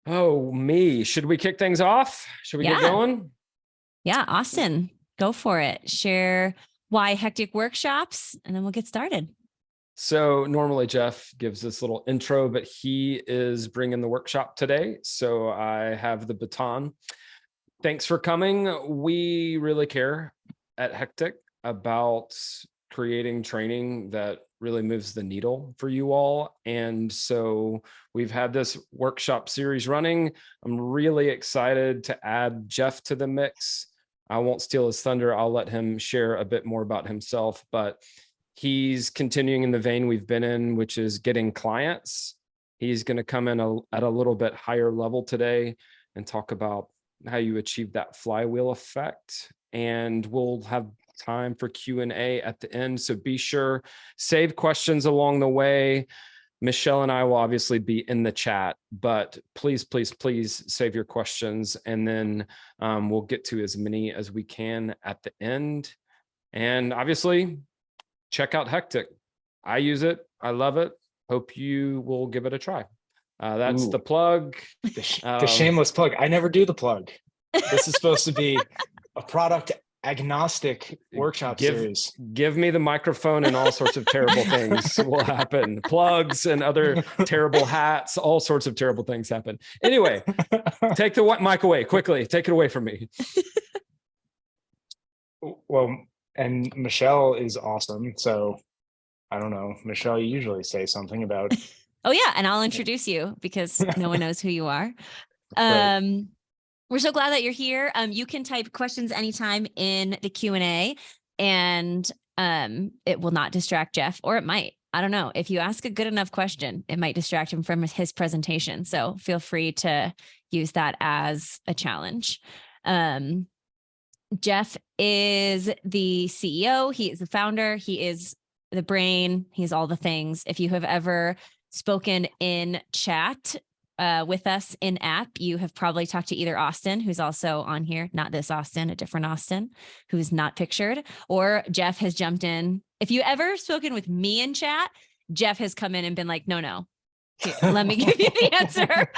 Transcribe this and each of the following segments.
Oh, me. Should we kick things off? Should we get Yeah. going? Yeah. Austin, go for it. Share why hectic workshops, and then we'll get started. So normally Geoff gives this little intro, but he is bringing the workshop today. So I have the baton. Thanks for coming. We really care at Hectic about creating training that really moves the needle for you all. And so we've had this workshop series running. I'm really excited to add Geoff to the mix. I won't steal his thunder. I'll let him share a bit more about himself, but he's continuing in the vein we've been in, which is getting clients. He's going to come in at a little bit higher level today and talk about how you achieve that flywheel effect. And we'll have time for Q&A at the end. So be sure, save questions along the way. Michelle and I will obviously be in the chat, but please, please, please save your questions. And then we'll get to as many as we can at the end. And obviously, check out Hectic. I use it. I love it. Hope you will give it a try. That's the plug. The shameless plug. I never do the plug. This is supposed to be a product agnostic workshop series. Give me the microphone and all sorts of terrible things will happen. Plugs and other terrible hats, all sorts of terrible things happen. Anyway, take the mic away quickly. Take it away from me. Well, and Michelle is awesome. So I don't know, Michelle, you usually say something about. Oh yeah. And I'll introduce you because no one knows who you are. Right. We're so glad that you're here. You can type questions anytime in the Q&A and it will not distract Geoff, or it might. I don't know. If you ask a good enough question, it might distract him from his presentation. So feel free to use that as a challenge. Geoff is the CEO. He is the founder. He is the brain. He's all the things. If you have ever spoken in chat with us in app, you have probably talked to either Austin, who's also on here, not this Austin, a different Austin, who's not pictured, or Geoff has jumped in. If you ever spoken with me in chat, Geoff has come in and been like, no, here, let me give you the answer.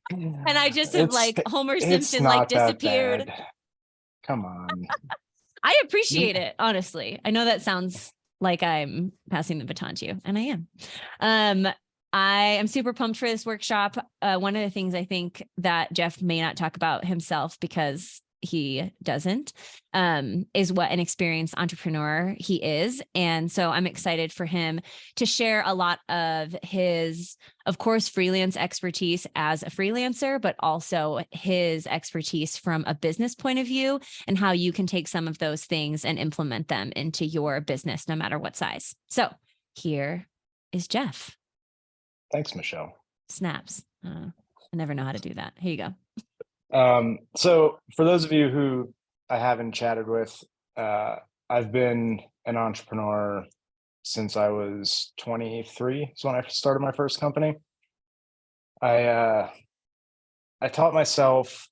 And I just have Homer Simpson disappeared. Come on. I appreciate it, honestly. I know that sounds like I'm passing the baton to you, and I am. I am super pumped for this workshop. One of the things I think that Geoff may not talk about himself because he doesn't, is what an experienced entrepreneur he is. And so I'm excited for him to share a lot of his, of course, freelance expertise as a freelancer, but also his expertise from a business point of view and how you can take some of those things and implement them into your business, no matter what size. So here is Geoff. Thanks, Michelle. Snaps. I never know how to do that. Here you go. So for those of you who I haven't chatted with, I've been an entrepreneur since I was 23. So when I started my first company, I taught myself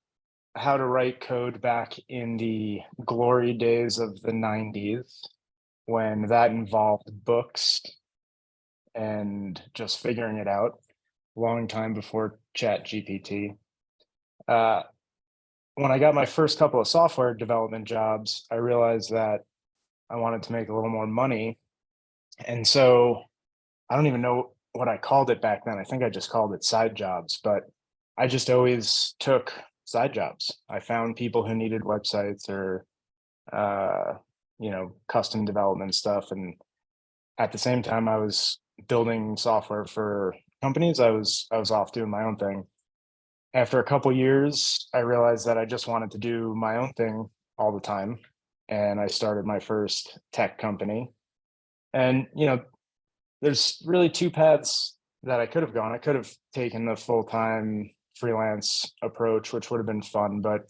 how to write code back in the glory days of the 90s, when that involved books and just figuring it out, a long time before ChatGPT. When I got my first couple of software development jobs, I realized that I wanted to make a little more money. And so I don't even know what I called it back then. I think I just called it side jobs, but I just always took side jobs. I found people who needed websites or, custom development stuff. And at the same time I was building software for companies, I was off doing my own thing. After a couple years, I realized that I just wanted to do my own thing all the time. And I started my first tech company. And, there's really two paths that I could have gone. I could have taken the full-time freelance approach, which would have been fun. But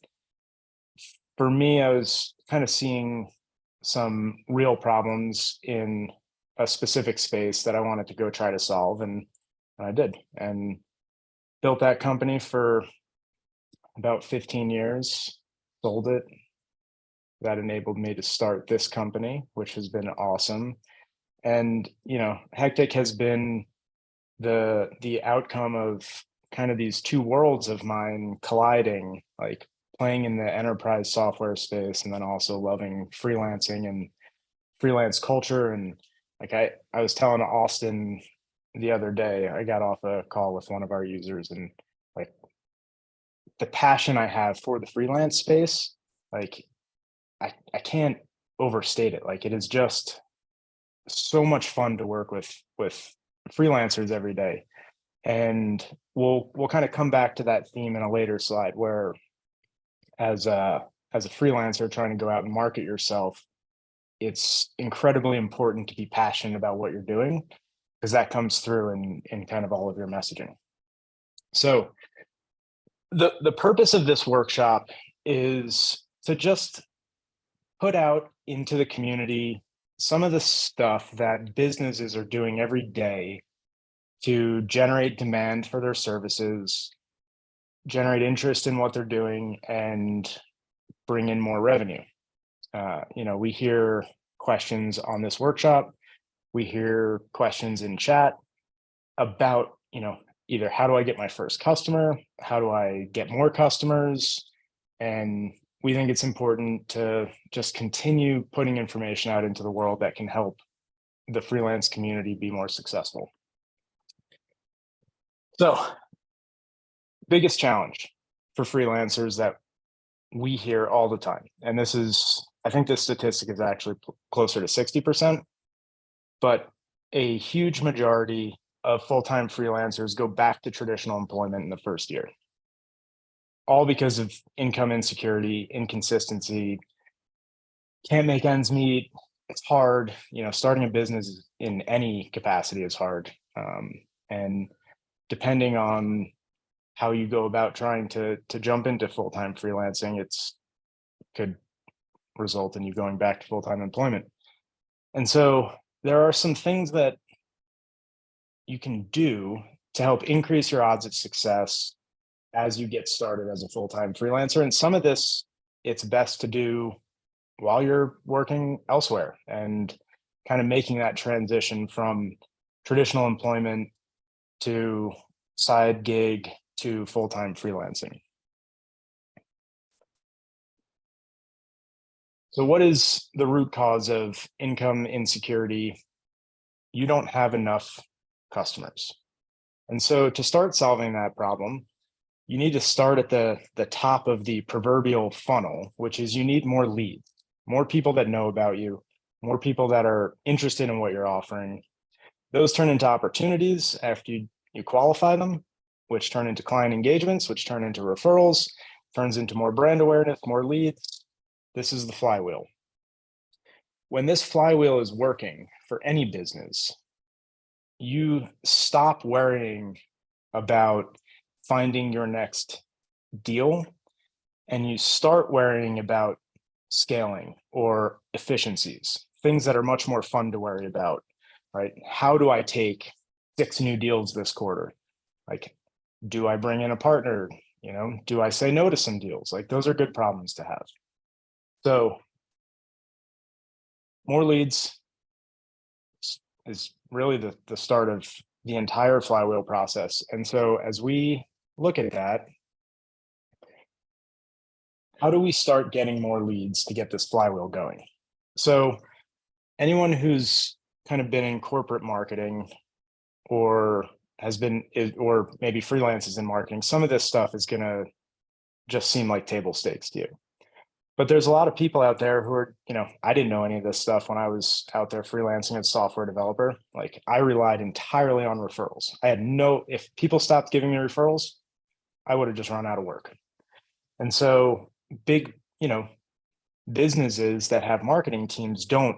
for me, I was kind of seeing some real problems in a specific space that I wanted to go try to solve. And I did. And built that company for about 15 years, sold it. That enabled me to start this company, which has been awesome. And, Hectic has been the outcome of kind of these two worlds of mine colliding, like playing in the enterprise software space and then also loving freelancing and freelance culture. And like I was telling Austin the other day, I got off a call with one of our users, and like the passion I have for the freelance space, like I can't overstate it. Like it is just so much fun to work with freelancers every day. And we'll kind of come back to that theme in a later slide, where as a freelancer trying to go out and market yourself, it's incredibly important to be passionate about what you're doing, because that comes through in kind of all of your messaging. So the purpose of this workshop is to just put out into the community some of the stuff that businesses are doing every day to generate demand for their services, generate interest in what they're doing, and bring in more revenue. We hear questions on this workshop. We hear questions in chat about, either how do I get my first customer? How do I get more customers? And we think it's important to just continue putting information out into the world that can help the freelance community be more successful. So, biggest challenge for freelancers that we hear all the time, and this is, I think this statistic is actually closer to 60%, but a huge majority of full-time freelancers go back to traditional employment in the first year, all because of income insecurity, inconsistency, can't make ends meet. It's hard. Starting a business in any capacity is hard. And depending on how you go about trying to jump into full-time freelancing, could result in you going back to full-time employment. And so there are some things that you can do to help increase your odds of success as you get started as a full-time freelancer. And some of this, it's best to do while you're working elsewhere and kind of making that transition from traditional employment to side gig to full-time freelancing. So what is the root cause of income insecurity? You don't have enough customers. And so to start solving that problem, you need to start at the top of the proverbial funnel, which is you need more leads, more people that know about you, more people that are interested in what you're offering. Those turn into opportunities after you qualify them, which turn into client engagements, which turn into referrals, turns into more brand awareness, more leads. This is the flywheel. When this flywheel is working for any business, you stop worrying about finding your next deal and you start worrying about scaling or efficiencies, things that are much more fun to worry about, right? How do I take 6 new deals this quarter? Like, do I bring in a partner? Do I say no to some deals? Like, those are good problems to have. So more leads is really the start of the entire flywheel process. And so as we look at that, how do we start getting more leads to get this flywheel going? So anyone who's kind of been in corporate marketing or or maybe freelances in marketing, some of this stuff is going to just seem like table stakes to you. But there's a lot of people out there who are, I didn't know any of this stuff when I was out there freelancing as a software developer. Like, I relied entirely on referrals. If people stopped giving me referrals, I would have just run out of work. And so big, businesses that have marketing teams don't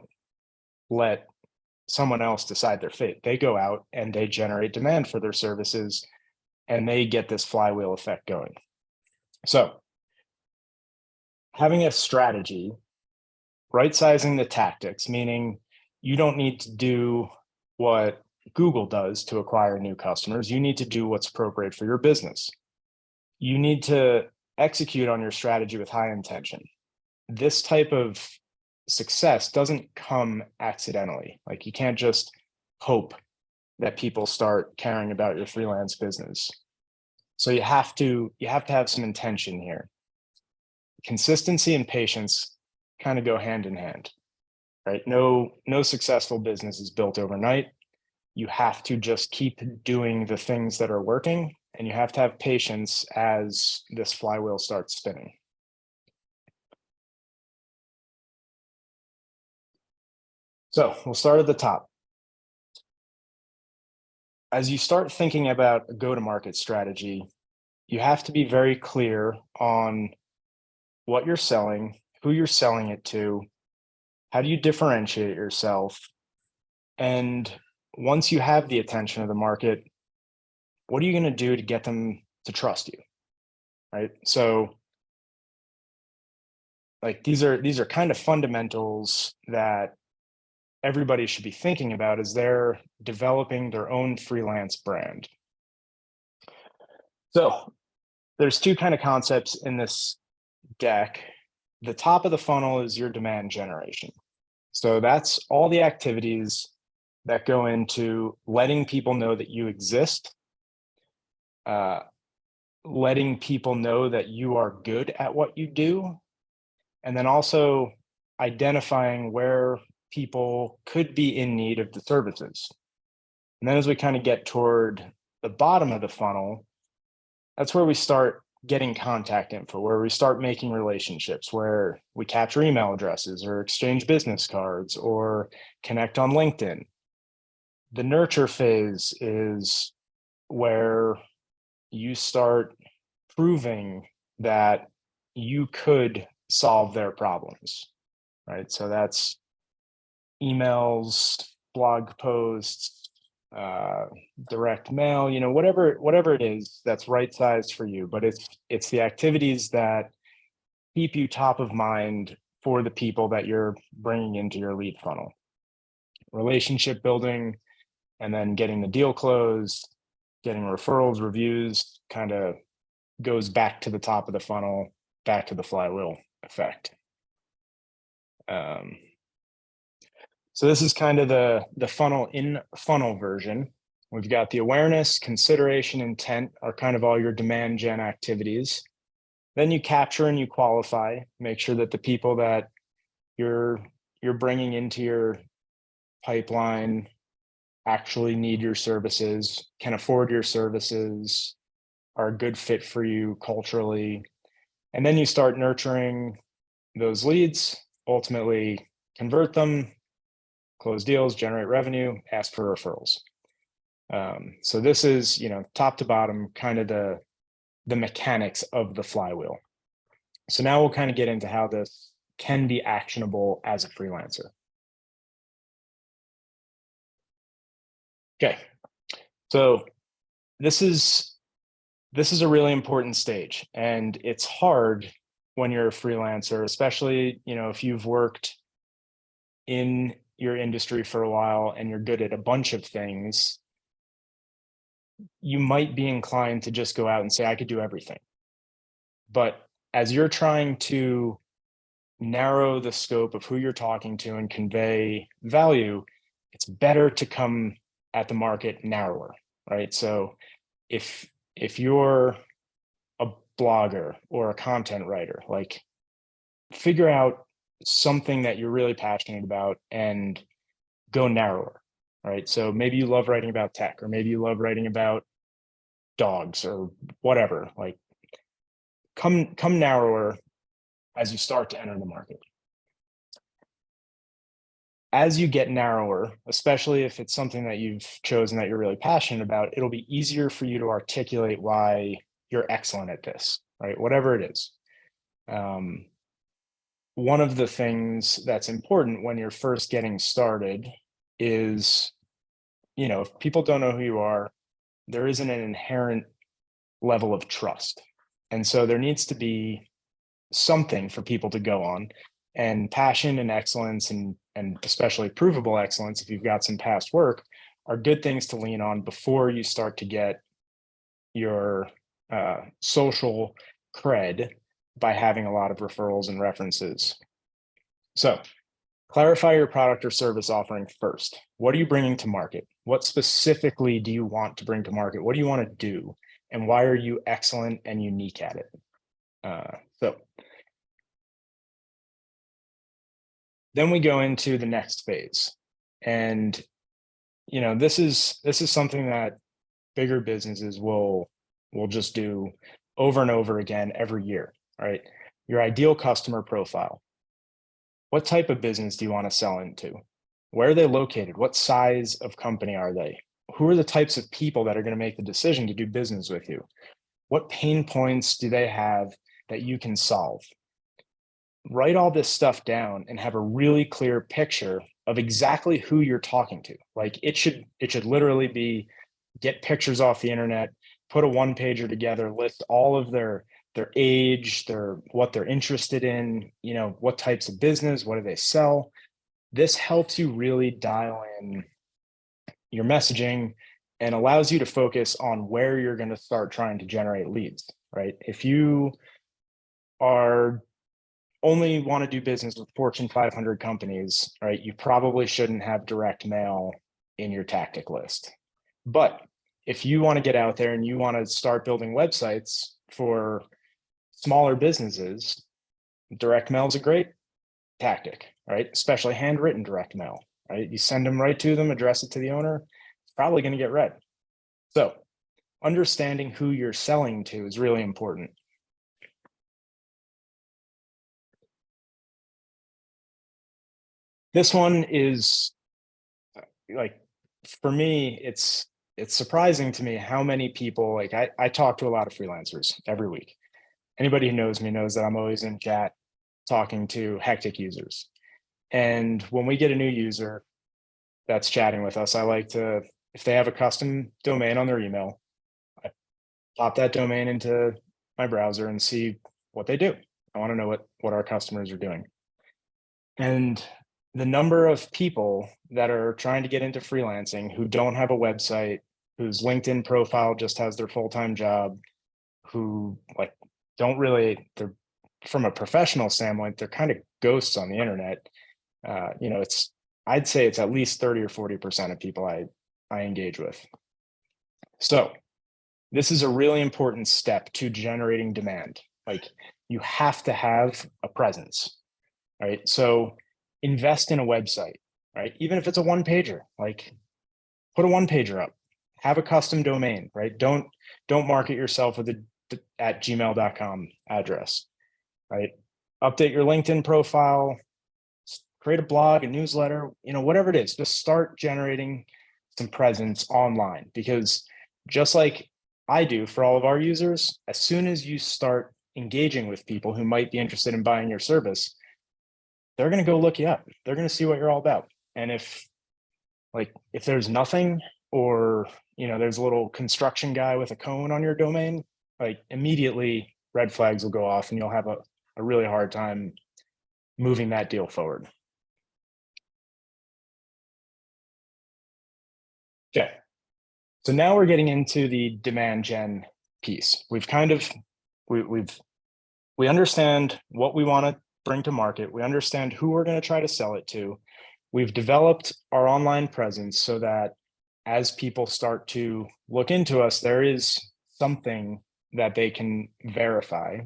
let someone else decide their fate. They go out and they generate demand for their services and they get this flywheel effect going. So having a strategy, right-sizing the tactics, meaning you don't need to do what Google does to acquire new customers. You need to do what's appropriate for your business. You need to execute on your strategy with high intention. This type of success doesn't come accidentally. Like, you can't just hope that people start caring about your freelance business. So you have to have some intention here. Consistency and patience kind of go hand in hand, right? No successful business is built overnight. You have to just keep doing the things that are working, and you have to have patience as this flywheel starts spinning. So we'll start at the top. As you start thinking about a go-to-market strategy, you have to be very clear on what you're selling, who you're selling it to, how do you differentiate yourself, and once you have the attention of the market, what are you going to do to get them to trust you, right? So like these are kind of fundamentals that everybody should be thinking about as they're developing their own freelance brand. So there's two kind of concepts in this deck. The top of the funnel is your demand generation. So that's all the activities that go into letting people know that you exist, letting people know that you are good at what you do, and then also identifying where people could be in need of the services. And then as we kind of get toward the bottom of the funnel, that's where we start getting contact info, where we start making relationships, where we capture email addresses or exchange business cards or connect on LinkedIn. The nurture phase is where you start proving that you could solve their problems, right? So that's emails, blog posts, direct mail, whatever it is that's right sized for you, but it's the activities that keep you top of mind for the people that you're bringing into your lead funnel. Relationship building, and then getting the deal closed, getting referrals, reviews, kind of goes back to the top of the funnel, back to the flywheel effect. So this is kind of the funnel in funnel version. We've got the awareness, consideration, intent are kind of all your demand gen activities. Then you capture and you qualify, make sure that the people that you're bringing into your pipeline actually need your services, can afford your services, are a good fit for you culturally. And then you start nurturing those leads, ultimately convert them, close deals, generate revenue, ask for referrals. So this is, top to bottom, kind of the mechanics of the flywheel. So now we'll kind of get into how this can be actionable as a freelancer. Okay, so this is a really important stage, and it's hard when you're a freelancer, especially if you've worked in your industry for a while and you're good at a bunch of things. You might be inclined to just go out and say, I could do everything. But as you're trying to narrow the scope of who you're talking to and convey value, it's better to come at the market narrower, right? So if you're a blogger or a content writer, like figure out something that you're really passionate about and go narrower, right? So maybe you love writing about tech, or maybe you love writing about dogs or whatever. Like come narrower as you start to enter the market. As you get narrower, especially if it's something that you've chosen that you're really passionate about, it'll be easier for you to articulate why you're excellent at this, right? Whatever it is. One of the things that's important when you're first getting started is, if people don't know who you are, there isn't an inherent level of trust. And so there needs to be something for people to go on, and passion and excellence and especially provable excellence, if you've got some past work, are good things to lean on before you start to get your social cred by having a lot of referrals and references. So clarify your product or service offering first. What are you bringing to market? What specifically do you want to bring to market? What do you want to do? and why are you excellent and unique at it? So then we go into the next phase. And, this is something that bigger businesses will just do over and over again every year, right? Your ideal customer profile. What type of business do you want to sell into? Where are they located? What size of company are they? Who are the types of people that are going to make the decision to do business with you? What pain points do they have that you can solve? Write all this stuff down and have a really clear picture of exactly who you're talking to. Like it should literally be, get pictures off the internet, put a one pager together, list all of their age, what they're interested in, what types of business, what do they sell. This helps you really dial in your messaging and allows you to focus on where you're going to start trying to generate leads, right? If you are only want to do business with Fortune 500 companies, right, you probably shouldn't have direct mail in your tactic list. But if you want to get out there and you want to start building websites for smaller businesses, direct mail is a great tactic, right? Especially handwritten direct mail, right? You send them right to them, address it to the owner, it's probably going to get read. So understanding who you're selling to is really important. This one is like, for me, it's surprising to me how many people, like I talk to a lot of freelancers every week. Anybody who knows me knows that I'm always in chat talking to hectic users. And when we get a new user that's chatting with us, I like to, if they have a custom domain on their email, I pop that domain into my browser and see what they do. I want to know what our customers are doing. And the number of people that are trying to get into freelancing who don't have a website, whose LinkedIn profile just has their full-time job, who like don't really, they're from a professional standpoint, they're kind of ghosts on the internet. I'd say it's at least 30 or 40% of people I engage with. So this is a really important step to generating demand. Like you have to have a presence, right? So invest in a website, right? Even if it's a one pager, like put a one pager up, have a custom domain, right? Don't market yourself with a @gmail.com address, right? Update your LinkedIn profile, create a blog, a newsletter, whatever it is, just start generating some presence online, because just like I do for all of our users, as soon as you start engaging with people who might be interested in buying your service, they're going to go look you up. They're going to see what you're all about. And if there's nothing, or, there's a little construction guy with a cone on your domain, like immediately red flags will go off and you'll have a really hard time moving that deal forward. Okay. So now we're getting into the demand gen piece. We've kind of, we understand what we want to bring to market. We understand who we're going to try to sell it to. We've developed our online presence so that as people start to look into us, there is something that they can verify.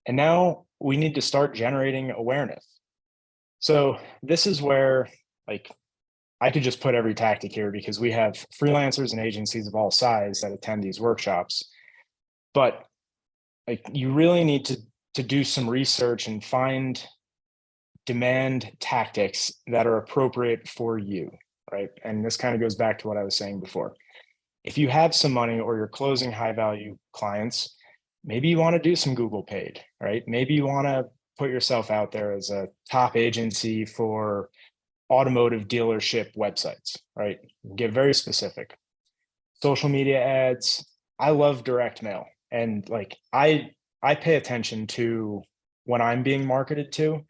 And now we need to start generating awareness. So this is where, like, I could just put every tactic here because we have freelancers and agencies of all size that attend these workshops. But like, you really need to do some research and find demand tactics that are appropriate for you, right? And this kind of goes back to what I was saying before. If you have some money or you're closing high value clients, maybe you want to do some Google paid, right? Maybe you want to put yourself out there as a top agency for automotive dealership websites, right? Get very specific. Social media ads. I love direct mail. And like, I pay attention to when I'm being marketed to.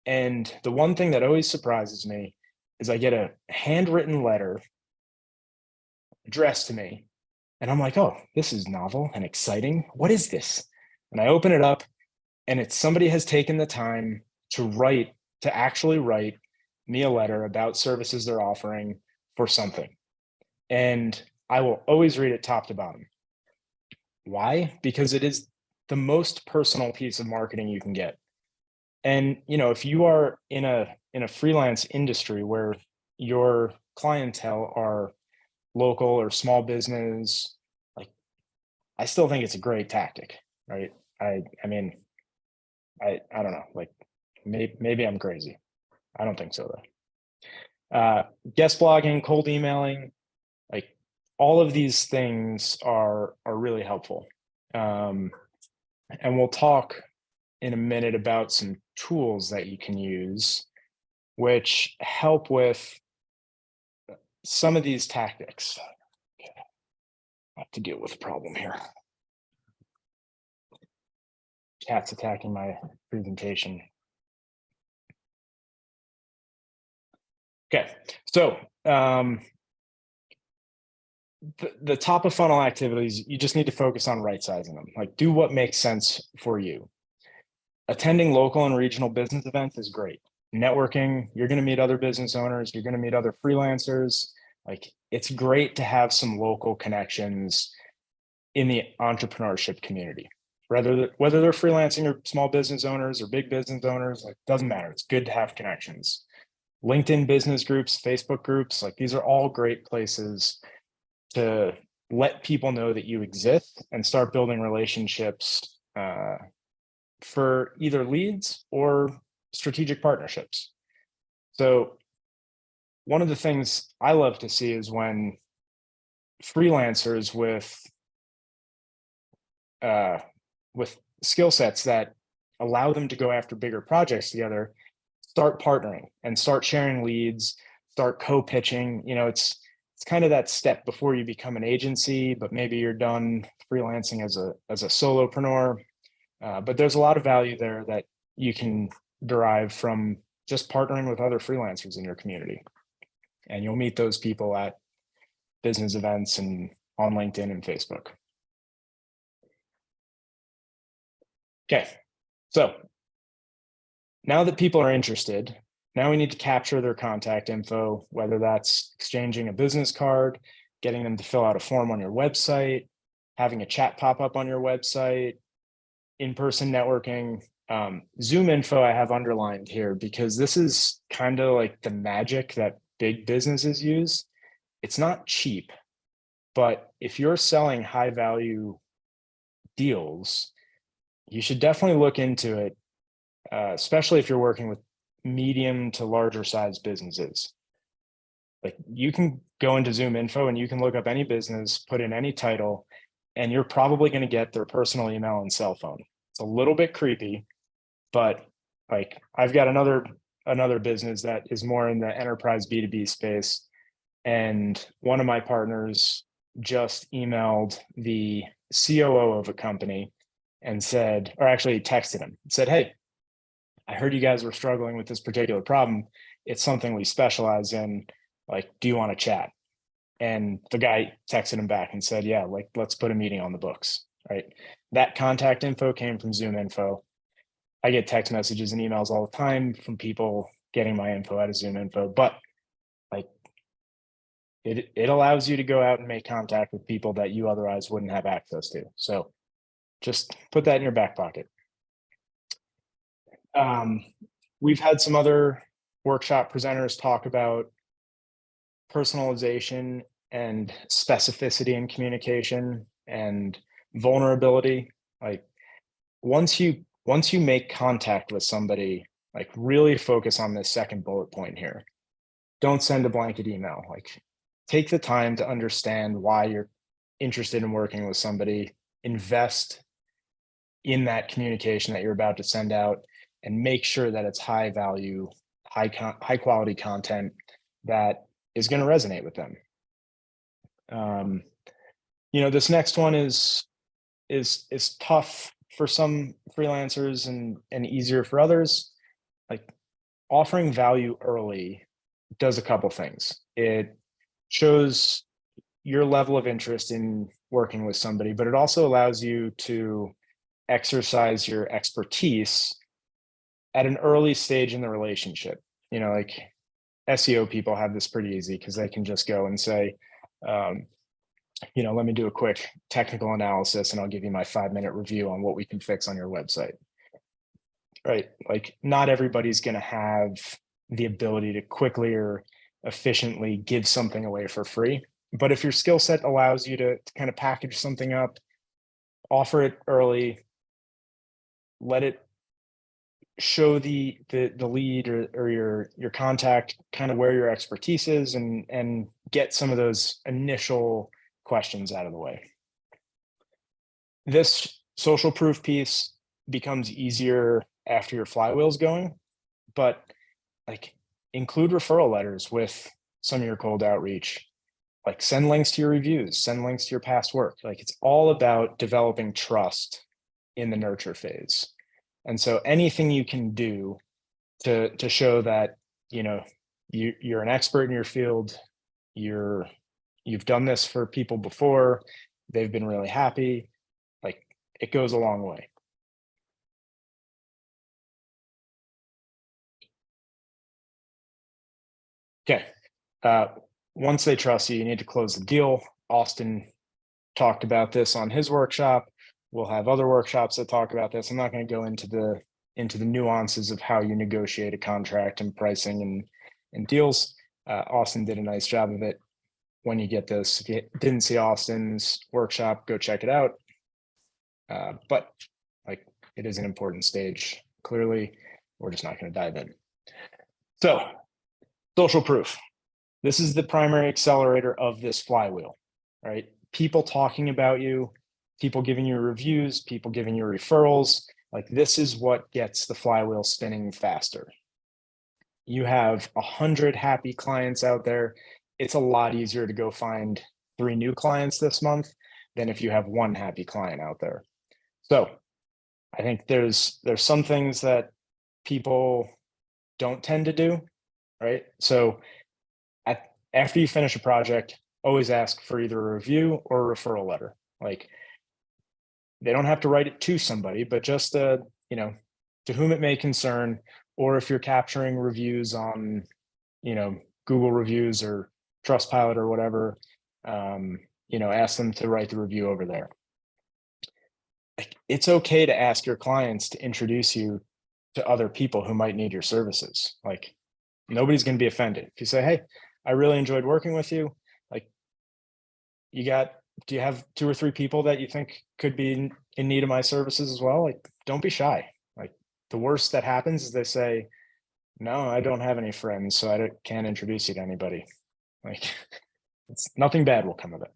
And the one thing that always surprises me is I get a handwritten letter addressed to me. And I'm like, oh, this is novel and exciting. What is this? And I open it up and it's somebody has taken the time to actually write me a letter about services they're offering for something. And I will always read it top to bottom. Why? Because it is the most personal piece of marketing you can get. And if you are in a freelance industry where your clientele are local or small business, like, I still think it's a great tactic, right? I mean, I don't know, like, maybe I'm crazy. I don't think so though. Guest blogging, cold emailing, like, all of these things are really helpful. And we'll talk in a minute about some tools that you can use which help with some of these tactics. Okay, I have to deal with a problem here. Cat's attacking my presentation. Okay, so the top of funnel activities, you just need to focus on right sizing them. Like, do what makes sense for you. Attending local and regional business events is great. Networking, you're going to meet other business owners, you're going to meet other freelancers. Like, it's great to have some local connections in the entrepreneurship community. Whether they're freelancing or small business owners or big business owners, like, doesn't matter. It's good to have connections. LinkedIn business groups, Facebook groups, like, these are all great places to let people know that you exist and start building relationships for either leads or strategic partnerships. So one of the things I love to see is when freelancers with skill sets that allow them to go after bigger projects together start partnering and start sharing leads, start co-pitching. It's kind of that step before you become an agency, but maybe you're done freelancing as a solopreneur. But there's a lot of value there that you can derive from just partnering with other freelancers in your community. And you'll meet those people at business events and on LinkedIn and Facebook. Okay, so now that people are interested, now we need to capture their contact info, whether that's exchanging a business card, getting them to fill out a form on your website, having a chat pop up on your website, in-person networking. Zoom info I have underlined here because this is kind of like the magic that big businesses use. It's not cheap, but if you're selling high value deals, you should definitely look into it, especially if you're working with medium to larger size businesses. Like, you can go into Zoom info and you can look up any business, put in any title, and you're probably going to get their personal email and cell phone. It's a little bit creepy, but like, I've got another business that is more in the enterprise B2B space. And one of my partners just emailed the COO of a company and said, or actually texted him, said, "Hey, I heard you guys were struggling with this particular problem. It's something we specialize in. Like, do you want to chat?" And the guy texted him back and said, "Yeah, like, let's put a meeting on the books." Right. That contact info came from Zoom info. I get text messages and emails all the time from people getting my info out of Zoom info, but like, it allows you to go out and make contact with people that you otherwise wouldn't have access to. So just put that in your back pocket. We've had some other workshop presenters talk about personalization and specificity in communication and vulnerability. Like, once you make contact with somebody, like, really focus on this second bullet point here. Don't send a blanket email. Like, take the time to understand why you're interested in working with somebody, invest in that communication that you're about to send out, and make sure that it's high value, high quality content that is going to resonate with them. This next one is tough for some freelancers and easier for others. Like, offering value early does a couple things. It shows your level of interest in working with somebody, but it also allows you to exercise your expertise at an early stage in the relationship. Like, SEO people have this pretty easy because they can just go and say, let me do a quick technical analysis and I'll give you my 5-minute review on what we can fix on your website. Right? Like, not everybody's going to have the ability to quickly or efficiently give something away for free. But if your skill set allows you to kind of package something up, offer it early, let it show the lead or your contact kind of where your expertise is, and get some of those initial questions out of the way. This social proof piece becomes easier after your flywheel's going, but like, include referral letters with some of your cold outreach. Like, send links to your reviews, send links to your past work. Like, it's all about developing trust in the nurture phase. And so anything you can do to show that, you're an expert in your field, you've done this for people before, they've been really happy, like, it goes a long way. Okay. Once they trust you, you need to close the deal. Austin talked about this on his workshop. We'll have other workshops that talk about this. I'm not going to go into the nuances of how you negotiate a contract and pricing and deals. Austin did a nice job of it. When you get this, if you didn't see Austin's workshop, go check it out. But like, it is an important stage. Clearly, we're just not going to dive in. So, social proof. This is the primary accelerator of this flywheel, right? People talking about you, people giving you reviews, people giving you referrals. Like, this is what gets the flywheel spinning faster. You have 100 happy clients out there. It's a lot easier to go find 3 new clients this month than if you have 1 happy client out there. So I think there's some things that people don't tend to do, right? So after you finish a project, always ask for either a review or a referral letter. Like, they don't have to write it to somebody, but just to whom it may concern, or if you're capturing reviews on, Google reviews or Trustpilot or whatever, ask them to write the review over there. Like, it's okay to ask your clients to introduce you to other people who might need your services. Like, nobody's going to be offended if you say, "Hey, I really enjoyed working with you. Like, do you have 2 or 3 people that you think could be in need of my services as well?" Like, don't be shy. Like, the worst that happens is they say, "No, I don't have any friends, so I can't introduce you to anybody." Like, it's nothing bad will come of it.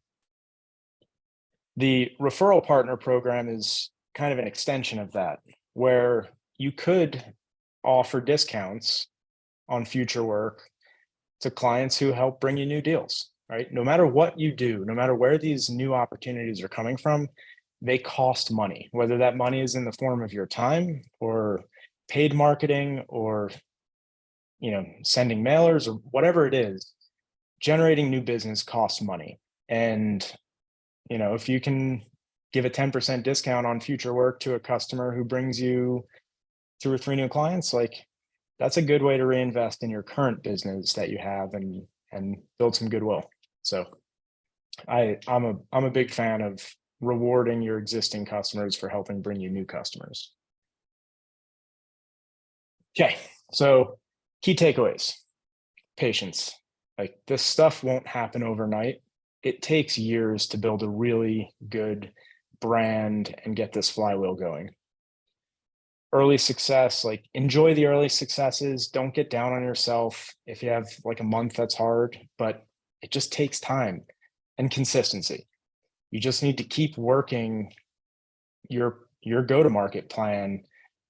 The referral partner program is kind of an extension of that, where you could offer discounts on future work to clients who help bring you new deals, right? No matter what you do, no matter where these new opportunities are coming from, they cost money, whether that money is in the form of your time or paid marketing or, sending mailers or whatever it is. Generating new business costs money. And, if you can give a 10% discount on future work to a customer who brings you 2 or 3 new clients, like, that's a good way to reinvest in your current business that you have and build some goodwill. So I'm a big fan of rewarding your existing customers for helping bring you new customers. Okay, so key takeaways. Patience. Like, this stuff won't happen overnight. It takes years to build a really good brand and get this flywheel going. Early success, like, enjoy the early successes. Don't get down on yourself if you have like a month that's hard, but it just takes time and consistency. You just need to keep working your go-to-market plan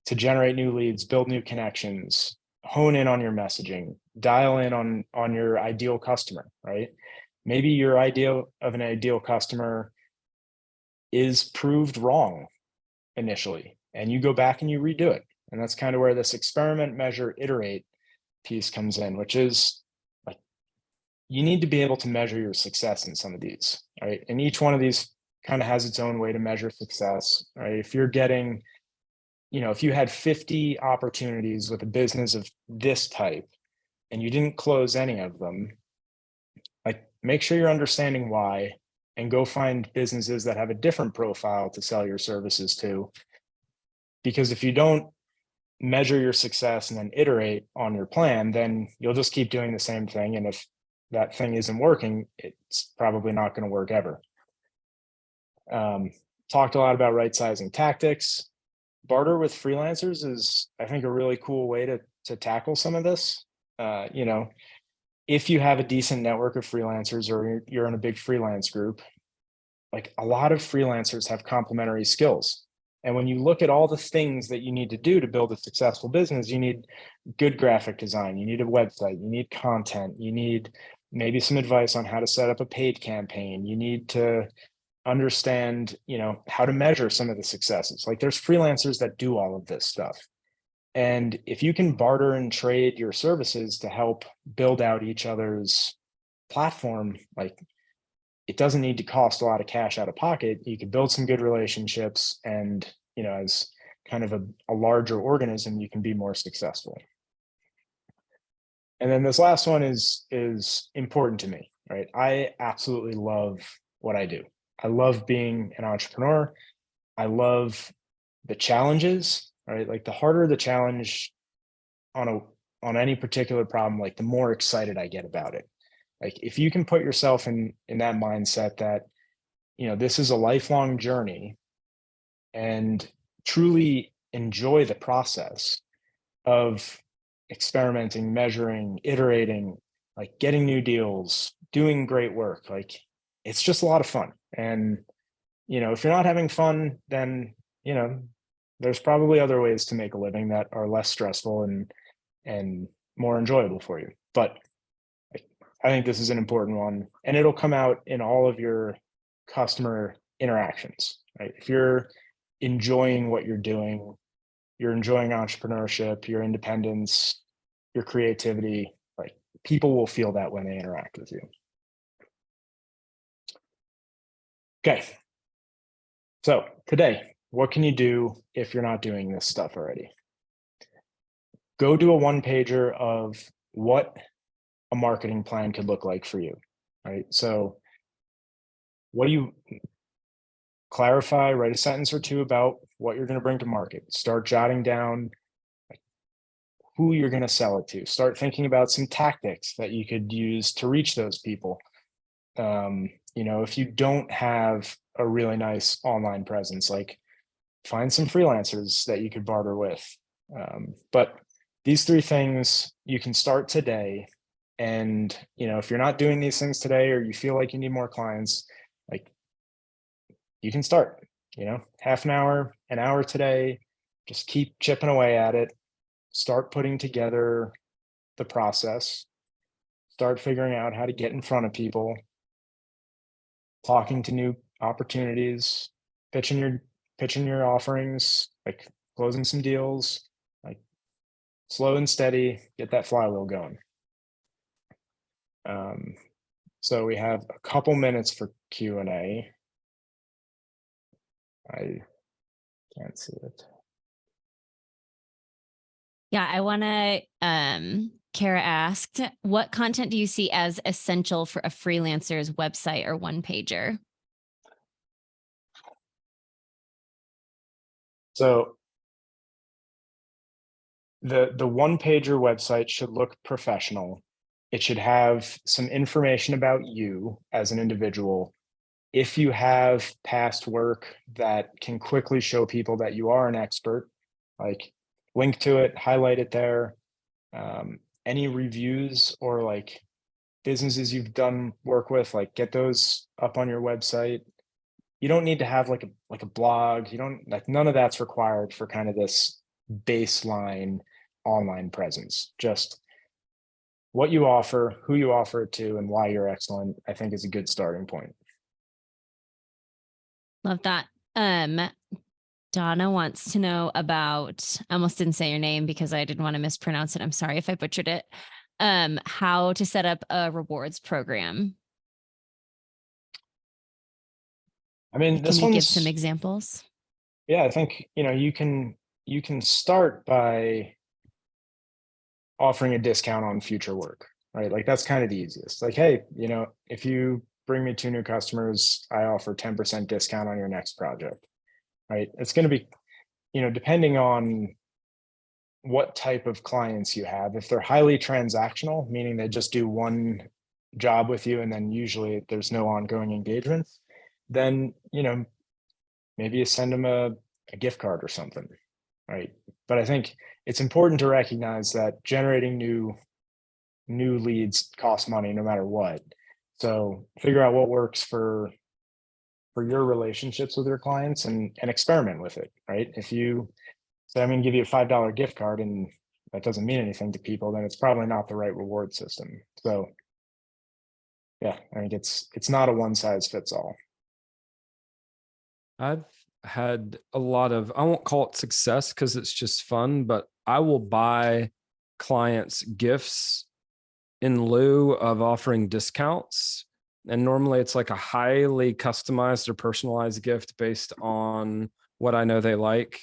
to generate new leads, build new connections, hone in on your messaging, dial in on your ideal customer, right? Maybe your idea of an ideal customer is proved wrong initially, and you go back and you redo it. And that's kind of where this experiment, measure, iterate piece comes in, which is like, you need to be able to measure your success in some of these, right? And each one of these kind of has its own way to measure success, right? If you're getting, if you had 50 opportunities with a business of this type and you didn't close any of them, like, make sure you're understanding why and go find businesses that have a different profile to sell your services to. Because if you don't measure your success and then iterate on your plan, then you'll just keep doing the same thing. And if that thing isn't working, it's probably not going to work ever. Talked a lot about right sizing tactics. Barter with freelancers is, I think, a really cool way to tackle some of this. You know, if you have a decent network of freelancers or you're in a big freelance group, like a lot of freelancers have complementary skills. And when you look at all the things that you need to do to build a successful business, you need good graphic design, you need a website, you need content, you need maybe some advice on how to set up a paid campaign, you need to understand, you know, how to measure some of the successes. Like there's freelancers that do all of this stuff. And if you can barter and trade your services to help build out each other's platform, like it doesn't need to cost a lot of cash out of pocket. You can build some good relationships, and, you know, as kind of a larger organism, you can be more successful. And then this last one is important to me, right? I absolutely love what I do. I love being an entrepreneur. I love the challenges, right? Like the harder the challenge on any particular problem, like the more excited I get about it. Like if you can put yourself in that mindset that, you know, this is a lifelong journey, and truly enjoy the process of experimenting, measuring, iterating, like getting new deals, doing great work, like it's just a lot of fun. And, you know, if you're not having fun, then, you know, there's probably other ways to make a living that are less stressful and more enjoyable for you. But I think this is an important one, and it'll come out in all of your customer interactions, right? If you're enjoying what you're doing, you're enjoying entrepreneurship, your independence, your creativity, like people will feel that when they interact with you. Okay. So today, what can you do if you're not doing this stuff already? Go do a one-pager of what a marketing plan could look like for you, right? So what do you clarify, write a sentence or two about what you're going to bring to market. Start jotting down who you're going to sell it to. Start thinking about some tactics that you could use to reach those people. You know, if you don't have a really nice online presence, like find some freelancers that you could barter with. But these three things you can start today. And, you know, if you're not doing these things today, or you feel like you need more clients, like you can start, you know, half an hour today, just keep chipping away at it. Start putting together the process, start figuring out how to get in front of people, talking to new opportunities, pitching your offerings, like closing some deals, like slow and steady, get that flywheel going. So we have a couple minutes for Q&A. I can't see it. Yeah, I want to, Kara asked, what content do you see as essential for a freelancer's website or one pager? So the one pager website should look professional. It should have some information about you as an individual. If you have past work that can quickly show people that you are an expert, like link to it, highlight it there. Any reviews or like businesses you've done work with, like get those up on your website. You don't need to have like a blog. You don't, like, none of that's required for kind of this baseline online presence. Just what you offer, who you offer it to, and why you're excellent, I think is a good starting point. Love that. Donna wants to know about, I almost didn't say your name because I didn't want to mispronounce it. I'm sorry if I butchered it. How to set up a rewards program. I mean, Can you give some examples? Yeah, I think, you know, you can start by offering a discount on future work, right? Like that's kind of the easiest. Like, hey, you know, if you bring me 2 new customers, I offer 10% discount on your next project, right? It's going to be, depending on what type of clients you have. If they're highly transactional, meaning they just do one job with you and then usually there's no ongoing engagement, then, maybe you send them a gift card or something, right? But I think it's important to recognize that generating new leads costs money no matter what. So figure out what works for your relationships with your clients and experiment with it, right? If you say, I'm going to give you a $5 gift card and that doesn't mean anything to people, then it's probably not the right reward system. So yeah, I think it's not a one size fits all. I've had a lot of, I won't call it success because it's just fun, but I will buy clients gifts in lieu of offering discounts. And normally it's like a highly customized or personalized gift based on what I know they like.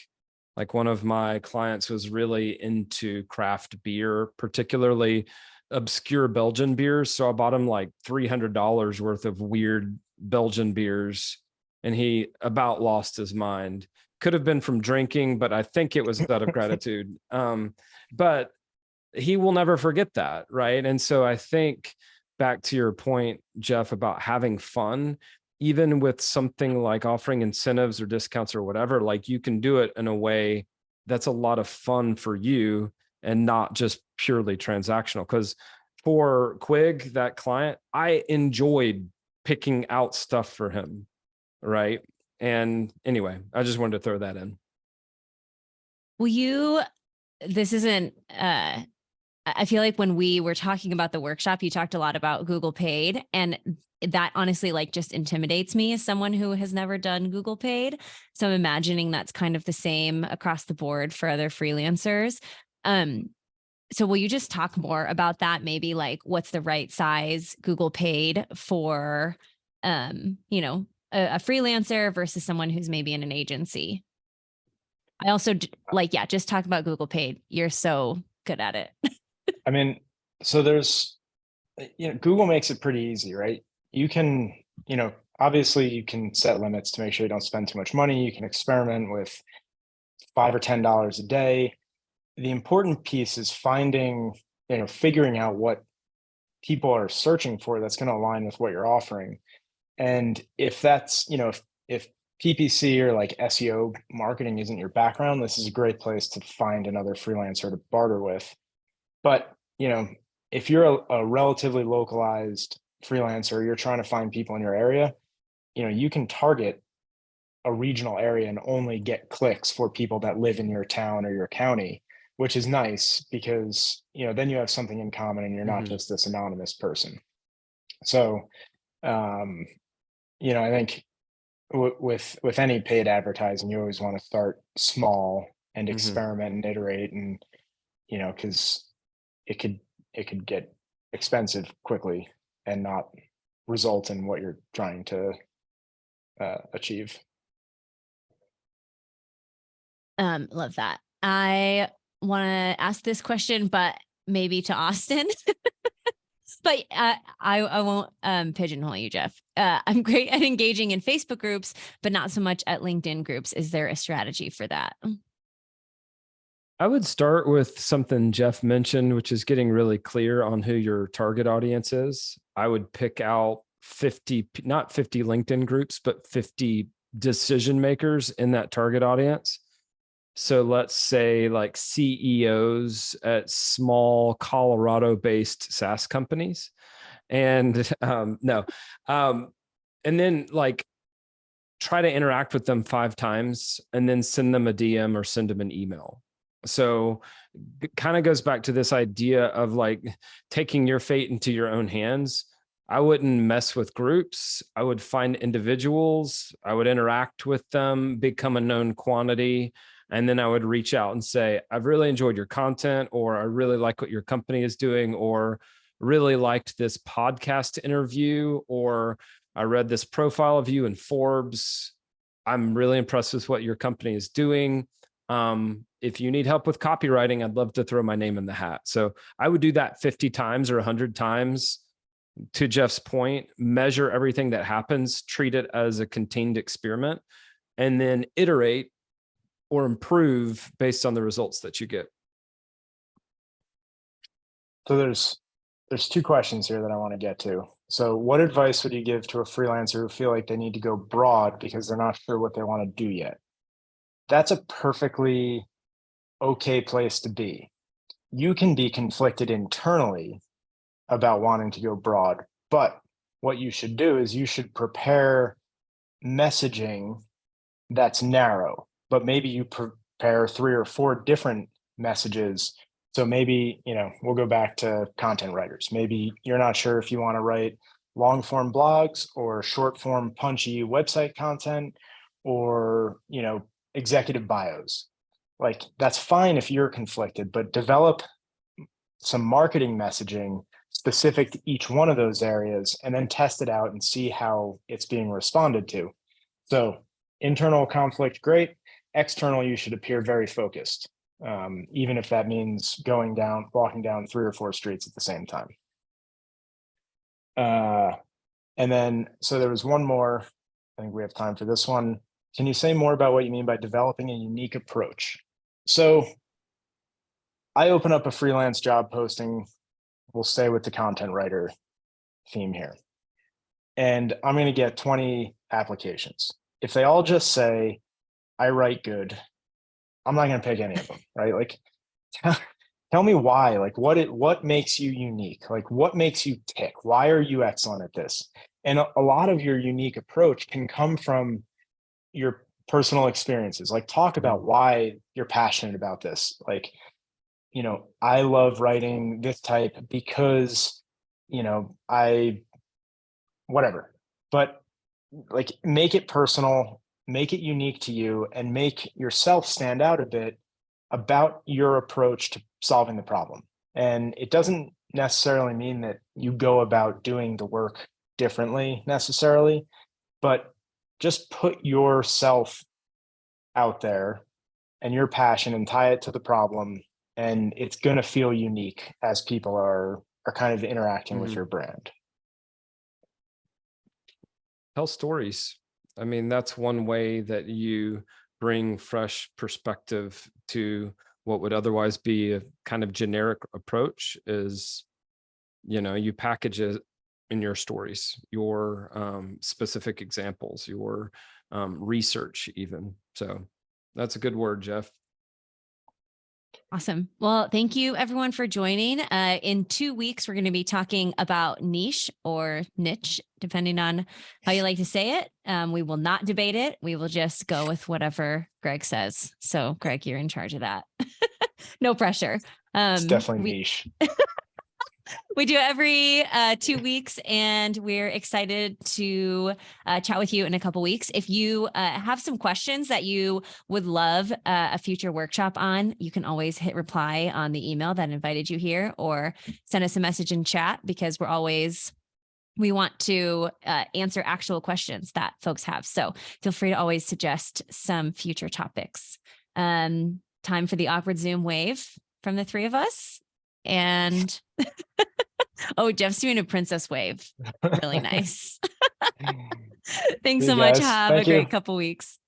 Like one of my clients was really into craft beer, particularly obscure Belgian beers. So I bought him like $300 worth of weird Belgian beers, and he about lost his mind. Could have been from drinking, but I think it was out of gratitude. But he will never forget that, right? And so I think back to your point, Geoff, about having fun, even with something like offering incentives or discounts or whatever, like you can do it in a way that's a lot of fun for you and not just purely transactional. Because for Quig, that client, I enjoyed picking out stuff for him, right? And anyway, I just wanted to throw that in. This isn't, I feel like when we were talking about the workshop, you talked a lot about Google Paid, and that honestly like just intimidates me as someone who has never done Google Paid. So I'm imagining that's kind of the same across the board for other freelancers. So will you just talk more about that? Maybe like what's the right size Google Paid for, a freelancer versus someone who's maybe in an agency? I also just talk about Google Paid. You're so good at it. I mean, so there's, Google makes it pretty easy, right? You can, obviously you can set limits to make sure you don't spend too much money. You can experiment with $5 or $10 a day. The important piece is finding, figuring out what people are searching for that's going to align with what you're offering. And if that's, if PPC or like SEO marketing isn't your background, this is a great place to find another freelancer to barter with. But, if you're a relatively localized freelancer, you're trying to find people in your area, you can target a regional area and only get clicks for people that live in your town or your county, which is nice because, then you have something in common and you're not just this anonymous person. So, I think with any paid advertising, you always want to start small and experiment and iterate, and, because it could get expensive quickly and not result in what you're trying to achieve. Love that. I want to ask this question, but maybe to Austin. But I won't pigeonhole you, Geoff. I'm great at engaging in Facebook groups, but not so much at LinkedIn groups. Is there a strategy for that? I would start with something Geoff mentioned, which is getting really clear on who your target audience is. I would pick out 50, not 50 LinkedIn groups, but 50 decision makers in that target audience. So let's say like CEOs at small Colorado-based SaaS companies. And and then like try to interact with them 5 times and then send them a DM or send them an email. So it kind of goes back to this idea of like taking your fate into your own hands. I wouldn't mess with groups. I would find individuals. I would interact with them, become a known quantity. And then I would reach out and say, I've really enjoyed your content, or I really like what your company is doing, or really liked this podcast interview, or I read this profile of you in Forbes. I'm really impressed with what your company is doing. If you need help with copywriting, I'd love to throw my name in the hat. So I would do that 50 times or 100 times to Jeff's point, measure everything that happens, treat it as a contained experiment, and then iterate or improve based on the results that you get. So there's two questions here that I want to get to. So what advice would you give to a freelancer who feel like they need to go broad because they're not sure what they want to do yet? That's a perfectly okay place to be. You can be conflicted internally about wanting to go broad, but what you should do is you should prepare messaging that's narrow, but maybe you prepare 3 or 4 different messages. So maybe, we'll go back to content writers. Maybe you're not sure if you want to write long form blogs or short form punchy website content or, executive bios. Like, that's fine if you're conflicted, but develop some marketing messaging specific to each one of those areas and then test it out and see how it's being responded to. So internal conflict, great. External, you should appear very focused, even if that means walking down 3 or 4 streets at the same time. And then, so there was one more, I think we have time for this one. Can you say more about what you mean by developing a unique approach? So I open up a freelance job posting. We'll stay with the content writer theme here. And I'm going to get 20 applications. If they all just say, I write good, I'm not going to pick any of them, right? Like, tell me why, like what makes you unique? Like, what makes you tick? Why are you excellent at this? And a lot of your unique approach can come from your personal experiences. Like, talk about why you're passionate about this. Like, I love writing this type because, whatever, but like, make it personal, make it unique to you, and make yourself stand out a bit about your approach to solving the problem. And it doesn't necessarily mean that you go about doing the work differently necessarily, but just put yourself out there and your passion and tie it to the problem. And it's going to feel unique as people are kind of interacting with your brand. Tell stories. I mean, that's one way that you bring fresh perspective to what would otherwise be a kind of generic approach is, you package it in your stories, your specific examples, your research even. So that's a good word, Geoff. Awesome. Well, thank you everyone for joining. In 2 weeks, we're going to be talking about niche or niche, depending on how you like to say it. We will not debate it. We will just go with whatever Greg says. So Greg, you're in charge of that. No pressure. It's definitely niche. We do it every 2 weeks, and we're excited to chat with you in a couple weeks. If you have some questions that you would love a future workshop on, you can always hit reply on the email that invited you here, or send us a message in chat, because we want to answer actual questions that folks have. So feel free to always suggest some future topics. Time for the awkward Zoom wave from the 3 of us. And oh, Jeff's doing a princess wave. Really nice. Thanks so much. Have a great couple weeks.